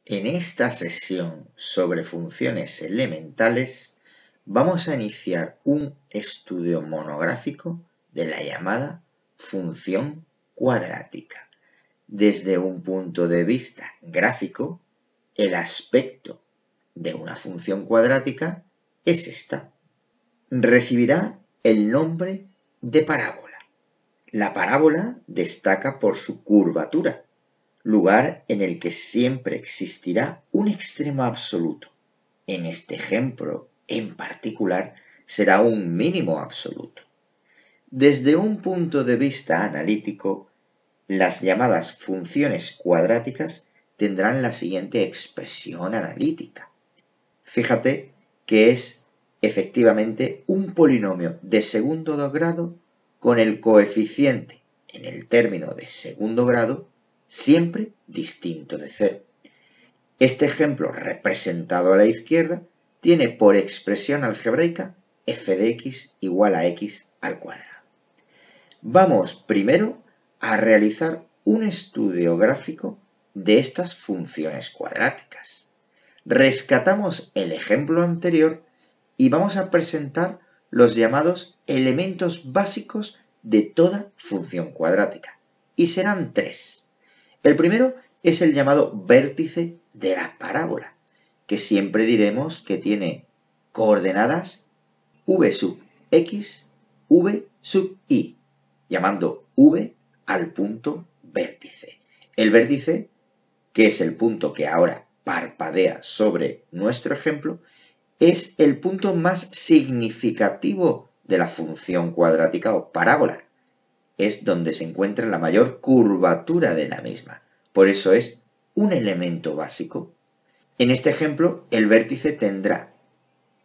En esta sesión sobre funciones elementales vamos a iniciar un estudio monográfico de la llamada función cuadrática. Desde un punto de vista gráfico, el aspecto de una función cuadrática es esta. Recibirá el nombre de parábola. La parábola destaca por su curvatura, lugar en el que siempre existirá un extremo absoluto. En este ejemplo en particular será un mínimo absoluto. Desde un punto de vista analítico, las llamadas funciones cuadráticas tendrán la siguiente expresión analítica. Fíjate que es efectivamente un polinomio de segundo grado con el coeficiente en el término de segundo grado siempre distinto de cero. Este ejemplo representado a la izquierda tiene por expresión algebraica f de x igual a x al cuadrado. Vamos primero a realizar un estudio gráfico de estas funciones cuadráticas. Rescatamos el ejemplo anterior y vamos a presentar los llamados elementos básicos de toda función cuadrática, y serán tres. El primero es el llamado vértice de la parábola, que siempre diremos que tiene coordenadas v sub x, v sub y, llamando v al punto vértice. El vértice, que es el punto que ahora parpadea sobre nuestro ejemplo, es el punto más significativo de la función cuadrática o parábola. Es donde se encuentra la mayor curvatura de la misma. Por eso es un elemento básico. En este ejemplo, el vértice tendrá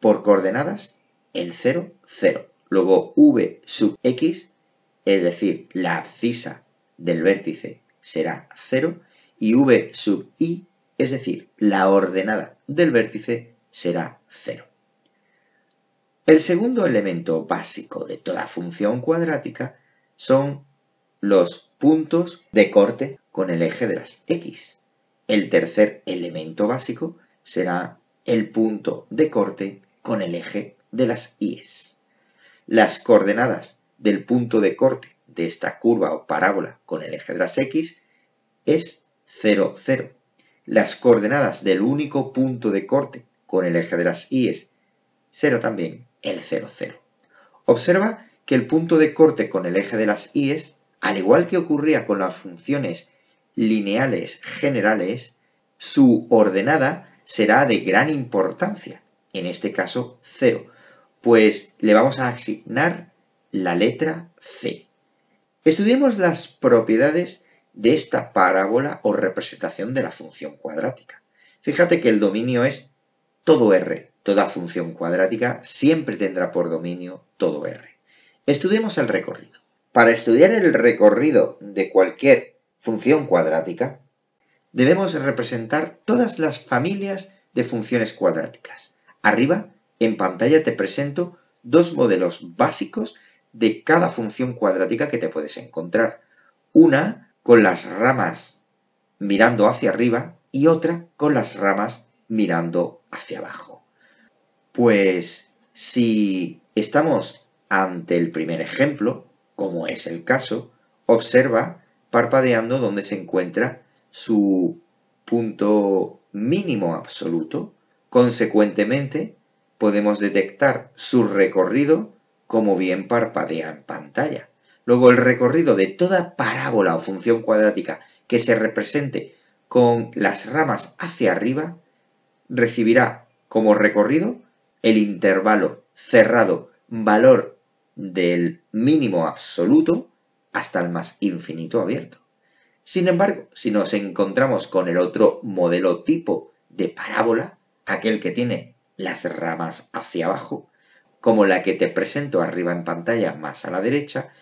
por coordenadas el 0, 0. Luego v sub x, es decir, la abscisa del vértice será 0. Y v sub y, es decir, la ordenada del vértice será 0. El segundo elemento básico de toda función cuadrática son los puntos de corte con el eje de las x. El tercer elemento básico será el punto de corte con el eje de las y's. Las coordenadas del punto de corte de esta curva o parábola con el eje de las x es 0, 0. Las coordenadas del único punto de corte con el eje de las y's será también el 0, 0. Observa que el punto de corte con el eje de las y's, al igual que ocurría con las funciones lineales generales, su ordenada será de gran importancia, en este caso 0, pues le vamos a asignar la letra c. Estudiemos las propiedades de esta parábola o representación de la función cuadrática. Fíjate que el dominio es todo R. Toda función cuadrática siempre tendrá por dominio todo R. Estudiemos el recorrido. Para estudiar el recorrido de cualquier función cuadrática, debemos representar todas las familias de funciones cuadráticas. Arriba, en pantalla, te presento dos modelos básicos de cada función cuadrática que te puedes encontrar. Una con las ramas mirando hacia arriba y otra con las ramas mirando hacia abajo. Pues si estamos ante el primer ejemplo, como es el caso, observa parpadeando donde se encuentra su punto mínimo absoluto. Consecuentemente, podemos detectar su recorrido como bien parpadea en pantalla. Luego, el recorrido de toda parábola o función cuadrática que se represente con las ramas hacia arriba recibirá como recorrido el intervalo cerrado valor del mínimo absoluto hasta el más infinito abierto. Sin embargo, si nos encontramos con el otro modelo tipo de parábola, aquel que tiene las ramas hacia abajo, como la que te presento arriba en pantalla más a la derecha,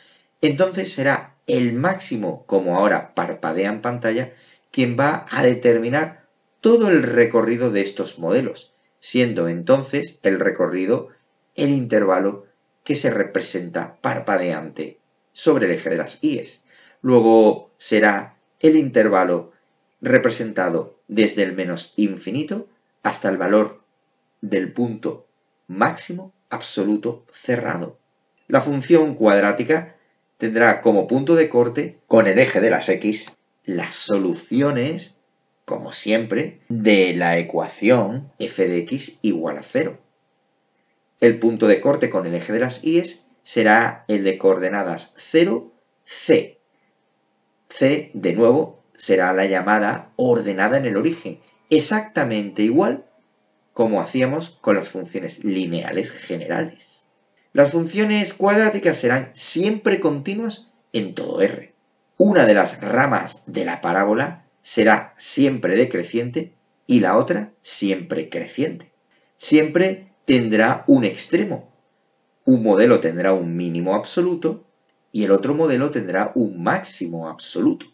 entonces será el máximo, como ahora parpadea en pantalla, quien va a determinar todo el recorrido de estos modelos, siendo entonces el recorrido el intervalo que se representa parpadeante sobre el eje de las y's. Luego será el intervalo representado desde el menos infinito hasta el valor del punto máximo absoluto cerrado. La función cuadrática tendrá como punto de corte, con el eje de las x, las soluciones, como siempre, de la ecuación f de x igual a 0. El punto de corte con el eje de las y será el de coordenadas 0, c. C, de nuevo, será la llamada ordenada en el origen, exactamente igual como hacíamos con las funciones lineales generales. Las funciones cuadráticas serán siempre continuas en todo R. Una de las ramas de la parábola será siempre decreciente y la otra siempre creciente. Siempre tendrá un extremo. Un modelo tendrá un mínimo absoluto y el otro modelo tendrá un máximo absoluto.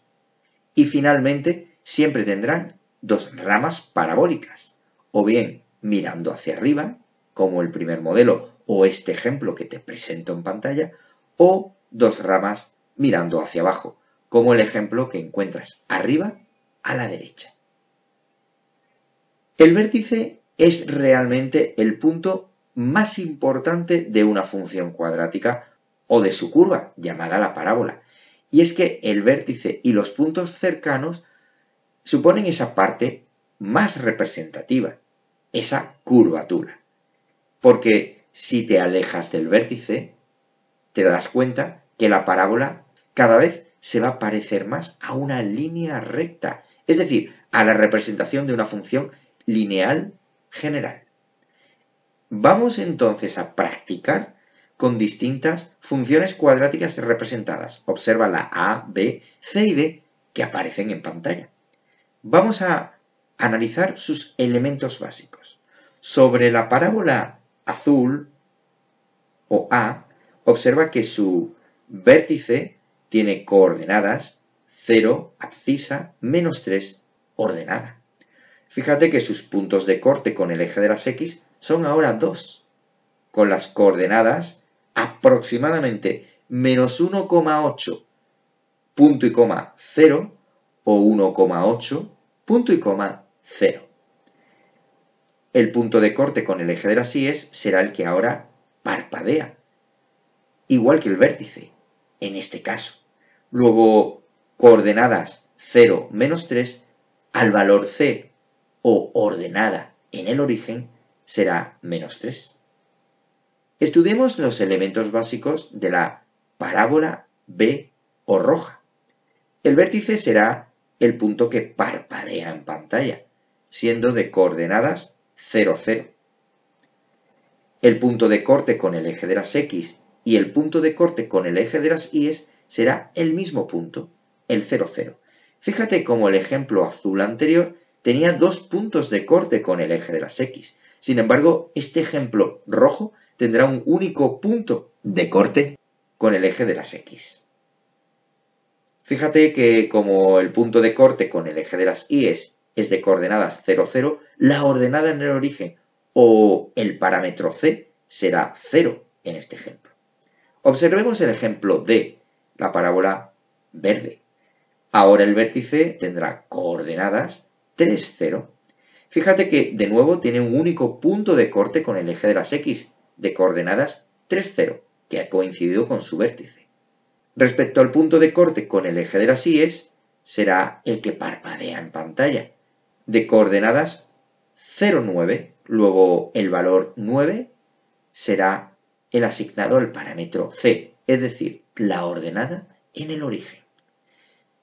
Y finalmente siempre tendrán dos ramas parabólicas, o bien mirando hacia arriba, como el primer modelo o este ejemplo que te presento en pantalla, o dos ramas mirando hacia abajo, como el ejemplo que encuentras arriba a la derecha. El vértice es realmente el punto más importante de una función cuadrática o de su curva, llamada la parábola. Y es que el vértice y los puntos cercanos suponen esa parte más representativa, esa curvatura. Porque si te alejas del vértice, te darás cuenta que la parábola cada vez se va a parecer más a una línea recta, es decir, a la representación de una función lineal general. Vamos entonces a practicar con distintas funciones cuadráticas representadas. Observa la A, B, C y D que aparecen en pantalla. Vamos a analizar sus elementos básicos. Sobre la parábola azul o A, observa que su vértice tiene coordenadas 0, abscisa, menos 3, ordenada. Fíjate que sus puntos de corte con el eje de las x son ahora 2, con las coordenadas aproximadamente menos 1,8, punto y coma 0, o 1,8, punto y coma 0. El punto de corte con el eje de las y será el que ahora parpadea, igual que el vértice, en este caso. Luego, coordenadas 0, menos 3, al valor c, o ordenada en el origen, será menos 3. Estudiemos los elementos básicos de la parábola B o roja. El vértice será el punto que parpadea en pantalla, siendo de coordenadas 0, 0. El punto de corte con el eje de las x y el punto de corte con el eje de las y será el mismo punto, el 0, 0. Fíjate cómo el ejemplo azul anterior tenía dos puntos de corte con el eje de las x. Sin embargo, este ejemplo rojo tendrá un único punto de corte con el eje de las x. Fíjate que como el punto de corte con el eje de las y es de coordenadas 0, 0, la ordenada en el origen o el parámetro c será 0 en este ejemplo. Observemos el ejemplo de la parábola verde. Ahora el vértice tendrá coordenadas 3, 0. Fíjate que de nuevo tiene un único punto de corte con el eje de las x de coordenadas 3, 0, que ha coincidido con su vértice. Respecto al punto de corte con el eje de las y será el que parpadea en pantalla, de coordenadas 0, 9, luego el valor 9 será el asignado al parámetro c, es decir, la ordenada en el origen.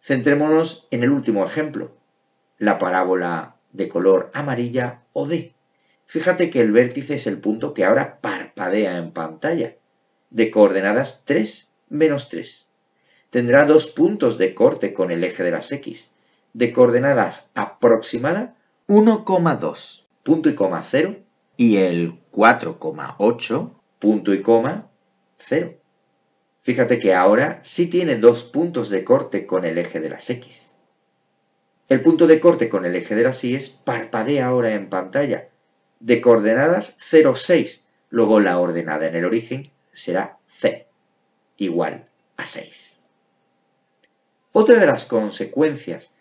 Centrémonos en el último ejemplo, la parábola de color amarilla o D. Fíjate que el vértice es el punto que ahora parpadea en pantalla, de coordenadas 3, menos 3. Tendrá dos puntos de corte con el eje de las x, de coordenadas aproximada 1,2, punto y coma 0, y el 4,8, punto y coma 0. Fíjate que ahora sí tiene dos puntos de corte con el eje de las x. El punto de corte con el eje de las y parpadea ahora en pantalla, de coordenadas 0, 6, luego la ordenada en el origen será c, igual a 6. Otra de las consecuencias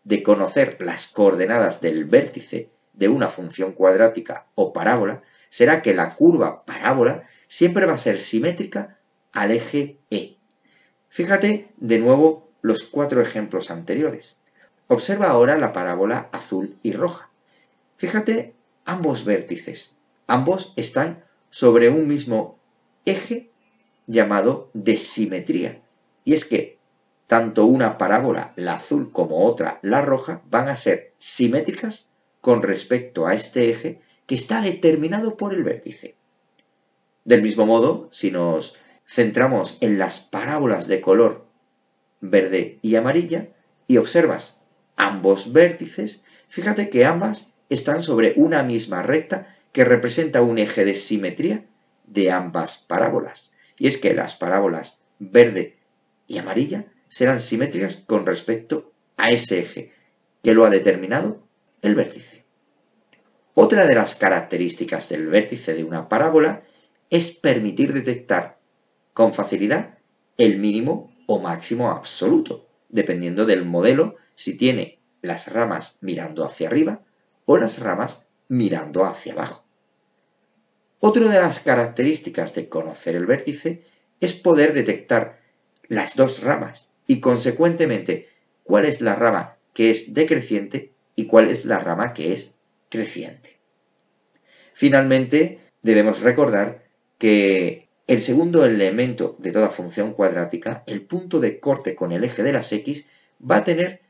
de conocer las coordenadas del vértice de una función cuadrática o parábola será que la curva parábola siempre va a ser simétrica al eje E. Fíjate de nuevo los 4 ejemplos anteriores. Observa ahora la parábola azul y roja. Fíjate ambos vértices. Ambos están sobre un mismo eje llamado de simetría. Y es que tanto una parábola, la azul, como otra, la roja, van a ser simétricas con respecto a este eje que está determinado por el vértice. Del mismo modo, si nos centramos en las parábolas de color verde y amarilla y observas ambos vértices, fíjate que ambas están sobre una misma recta que representa un eje de simetría de ambas parábolas. Y es que las parábolas verde y amarilla serán simétricas con respecto a ese eje que lo ha determinado el vértice. Otra de las características del vértice de una parábola es permitir detectar con facilidad el mínimo o máximo absoluto, dependiendo del modelo, si tiene las ramas mirando hacia arriba o las ramas mirando hacia abajo. Otra de las características de conocer el vértice es poder detectar las dos ramas y, consecuentemente, cuál es la rama que es decreciente y cuál es la rama que es creciente. Finalmente, debemos recordar que el segundo elemento de toda función cuadrática, el punto de corte con el eje de las x, va a tener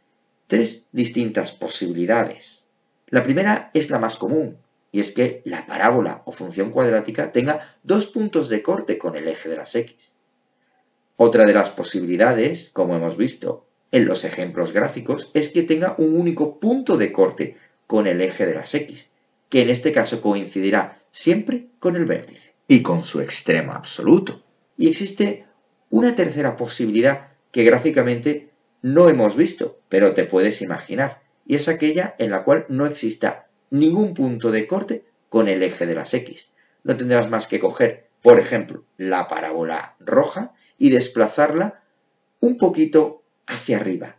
3 distintas posibilidades. La primera es la más común, y es que la parábola o función cuadrática tenga 2 puntos de corte con el eje de las x. Otra de las posibilidades, como hemos visto en los ejemplos gráficos, es que tenga un único punto de corte con el eje de las x, que en este caso coincidirá siempre con el vértice y con su extremo absoluto. Y existe una tercera posibilidad que gráficamente no hemos visto, pero te puedes imaginar, y es aquella en la cual no exista ningún punto de corte con el eje de las x. No tendrás más que coger, por ejemplo, la parábola roja y desplazarla un poquito hacia arriba.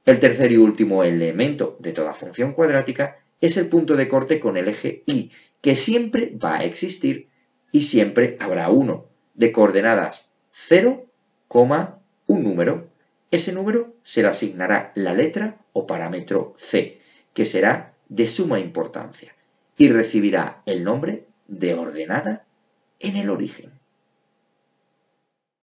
El tercer y último elemento de toda función cuadrática es el punto de corte con el eje y, que siempre va a existir y siempre habrá uno, de coordenadas 0, un número. Ese número se le asignará la letra o parámetro c, que será de suma importancia, y recibirá el nombre de ordenada en el origen.